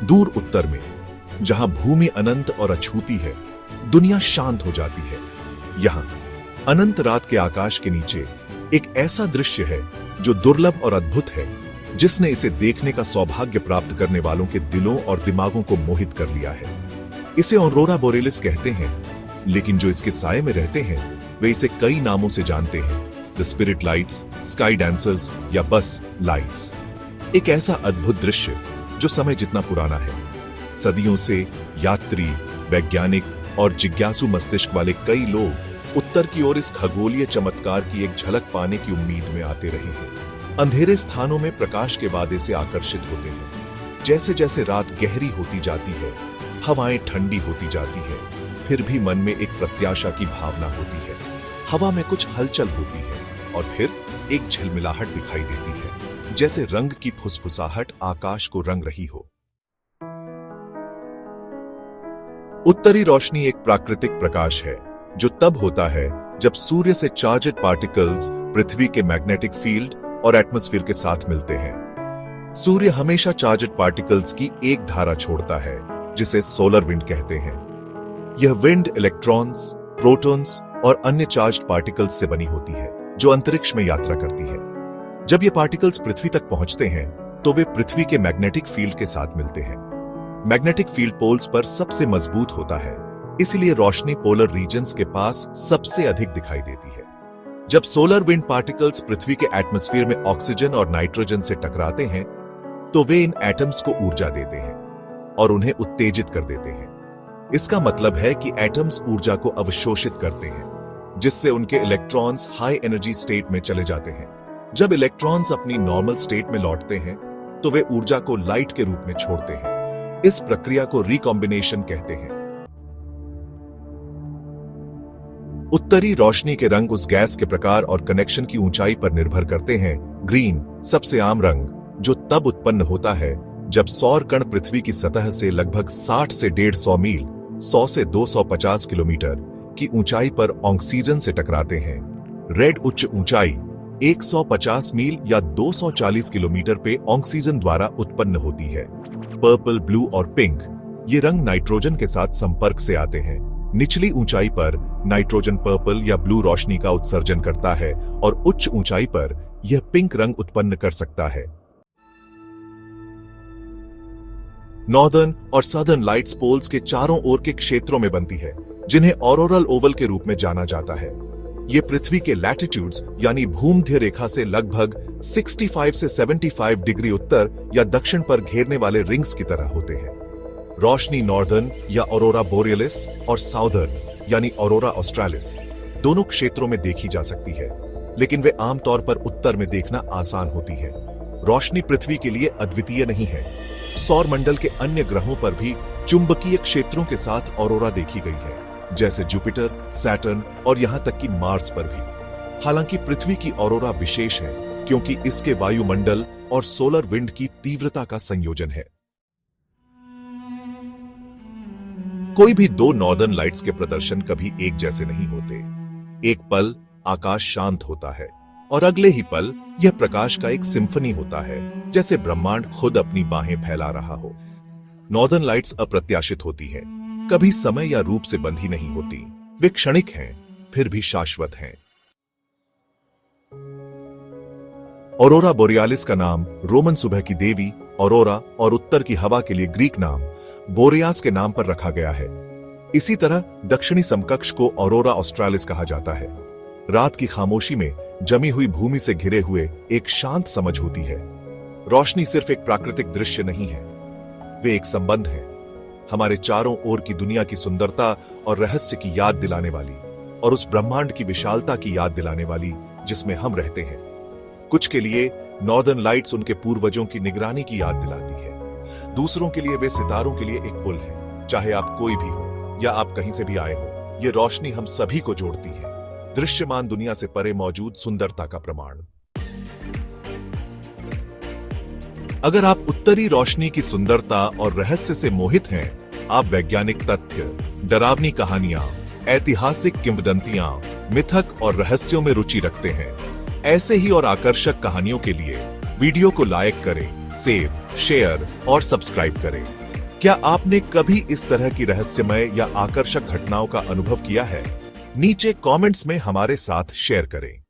दूर उत्तर में, जहां भूमि अनंत और अछूती है, दुनिया शांत हो जाती है। यहां अनंत रात के आकाश के नीचे एक ऐसा दृश्य है जो दुर्लभ और अद्भुत है, जिसने इसे देखने का सौभाग्य प्राप्त करने वालों के दिलों और दिमागों को मोहित कर लिया है। इसे ऑरोरा बोरेलिस कहते हैं, लेकिन जो इसके साए में रहते हैं वे इसे कई नामों से जानते हैं। The spirit lights, sky dancers या बस लाइट्स। एक ऐसा अद्भुत दृश्य जो समय जितना पुराना है। सदियों से यात्री, वैज्ञानिक और जिज्ञासु मस्तिष्क वाले कई लोग उत्तर की ओर इस खगोलीय चमत्कार की एक झलक पाने की उम्मीद में आते रहे हैं। अंधेरे स्थानों में प्रकाश के वादे से आकर्षित होते हैं। जैसे जैसे रात गहरी होती जाती है, हवाएं ठंडी होती जाती है, फिर भी मन में एक प्रत्याशा की भावना होती है। हवा में कुछ हलचल होती है और फिर एक झिलमिलाहट दिखाई देती है, जैसे रंग की फुसफुसाहट आकाश को रंग रही हो। उत्तरी रोशनी एक प्राकृतिक प्रकाश है जो तब होता है जब सूर्य से चार्जड पार्टिकल्स पृथ्वी के मैग्नेटिक फील्ड और एटमॉस्फेयर के साथ मिलते हैं। सूर्य हमेशा चार्जड पार्टिकल्स की एक धारा छोड़ता है, जिसे सोलर विंड कहते हैं। यह विंड इलेक्ट्रॉन्स, प्रोटॉन्स और अन्य चार्ज्ड पार्टिकल्स से बनी होती है, जो अंतरिक्ष में यात्रा करती है। जब ये पार्टिकल्स पृथ्वी तक पहुंचते हैं तो वे पृथ्वी के मैग्नेटिक फील्ड के साथ मिलते हैं। मैग्नेटिक फील्ड पोल्स पर सबसे मजबूत होता है, इसलिए रोशनी पोलर रीजन्स के पास सबसे अधिक दिखाई देती है। जब सोलर विंड पार्टिकल्स पृथ्वी के एटमॉस्फेयर में ऑक्सीजन और नाइट्रोजन से टकराते हैं तो वे इन एटम्स को ऊर्जा देते हैं और उन्हें उत्तेजित कर देते हैं। इसका मतलब है कि एटम्स ऊर्जा को अवशोषित करते हैं, जिससे उनके इलेक्ट्रॉन्स हाई एनर्जी स्टेट में चले जाते हैं। जब इलेक्ट्रॉन्स अपनी नॉर्मल स्टेट में लौटते हैं तो वे ऊर्जा को लाइट के रूप में छोड़ते हैं। इस प्रक्रिया को रिकॉम्बिनेशन कहते हैं। उत्तरी रोशनी के रंग उस गैस के प्रकार और कनेक्शन की ऊंचाई पर निर्भर करते हैं। ग्रीन सबसे आम रंग, जो तब उत्पन्न होता है जब सौर कण पृथ्वी की सतह से लगभग 60 से 150 मील 100 से 250 किलोमीटर की ऊंचाई पर ऑक्सीजन से टकराते हैं। रेड उच्च ऊंचाई 150 मील या 240 किलोमीटर पे ऑक्सीजन द्वारा उत्पन्न होती है। पर्पल, ब्लू और पिंक ये रंग नाइट्रोजन के साथ संपर्क से आते हैं। निचली ऊंचाई पर नाइट्रोजन पर्पल या ब्लू रोशनी का उत्सर्जन करता है और उच्च ऊंचाई पर यह पिंक रंग उत्पन्न कर सकता है। नॉर्दर्न और सदर्न लाइट्स पोल्स के चारों ओर के क्षेत्रों में बनती है, जिन्हें ऑरोरल ओवल के रूप में जाना जाता है। ये पृथ्वी के लैटिट्यूड्स यानी भूमध्य रेखा से लगभग 65 से 75 डिग्री उत्तर या दक्षिण पर घेरने वाले रिंग्स की तरह होते हैं। रोशनी नॉर्दर्न या ऑरोरा बोरियलिस और साउदर्न यानी ऑरोरा ऑस्ट्रालिस दोनों क्षेत्रों में देखी जा सकती है, लेकिन वे आमतौर पर उत्तर में देखना आसान होती है। रोशनी पृथ्वी के लिए अद्वितीय नहीं है। सौर मंडल के अन्य ग्रहों पर भी चुंबकीय क्षेत्रों के साथ ऑरोरा देखी गई है, जैसे जुपिटर, सैटर्न और यहां तक कि मार्स पर भी। हालांकि पृथ्वी की ऑरोरा विशेष है क्योंकि इसके वायुमंडल और सोलर विंड की तीव्रता का संयोजन है। कोई भी दो नॉर्दर्न लाइट्स के प्रदर्शन कभी एक जैसे नहीं होते। एक पल आकाश शांत होता है और अगले ही पल यह प्रकाश का एक सिम्फनी होता है, जैसे ब्रह्मांड खुद अपनी बाहें फैला रहा हो। नॉर्दर्न लाइट्स अप्रत्याशित होती हैं, कभी समय या रूप से बंधी नहीं होती। वे क्षणिक हैं, फिर भी शाश्वत हैं। ऑरोरा बोरियालिस का नाम रोमन सुबह की देवी ऑरोरा और उत्तर की हवा के लिए ग्रीक नाम बोरेयास के नाम पर रखा गया है। इसी तरह दक्षिणी समकक्ष को ऑरोरा ऑस्ट्रालिस कहा जाता है। रात की खामोशी में जमी हुई भूमि से घिरे हुए एक शांत समझ होती है। रोशनी सिर्फ एक प्राकृतिक दृश्य नहीं है, वे एक संबंध है, हमारे चारों ओर की दुनिया की सुंदरता और रहस्य की याद दिलाने वाली, और उस ब्रह्मांड की विशालता की याद दिलाने वाली जिसमें हम रहते हैं। कुछ के लिए नॉर्दर्न लाइट्स उनके पूर्वजों की निगरानी की याद दिलाती है, दूसरों के लिए वे सितारों के लिए एक पुल है। चाहे आप कोई भी हो या आप कहीं से भी आए हो, ये रोशनी हम सभी को जोड़ती है, दृश्यमान दुनिया से परे मौजूद सुंदरता का प्रमाण। अगर आप उत्तरी रोशनी की सुंदरता और रहस्य से मोहित हैं, आप वैज्ञानिक तथ्य, डरावनी कहानियां, ऐतिहासिक किंवदंतियां, मिथक और रहस्यों में रुचि रखते हैं, ऐसे ही और आकर्षक कहानियों के लिए वीडियो को लाइक करें, सेव, शेयर और सब्सक्राइब करें। क्या आपने कभी इस तरह की रहस्यमय या आकर्षक घटनाओं का अनुभव किया है? नीचे कमेंट्स में हमारे साथ शेयर करें।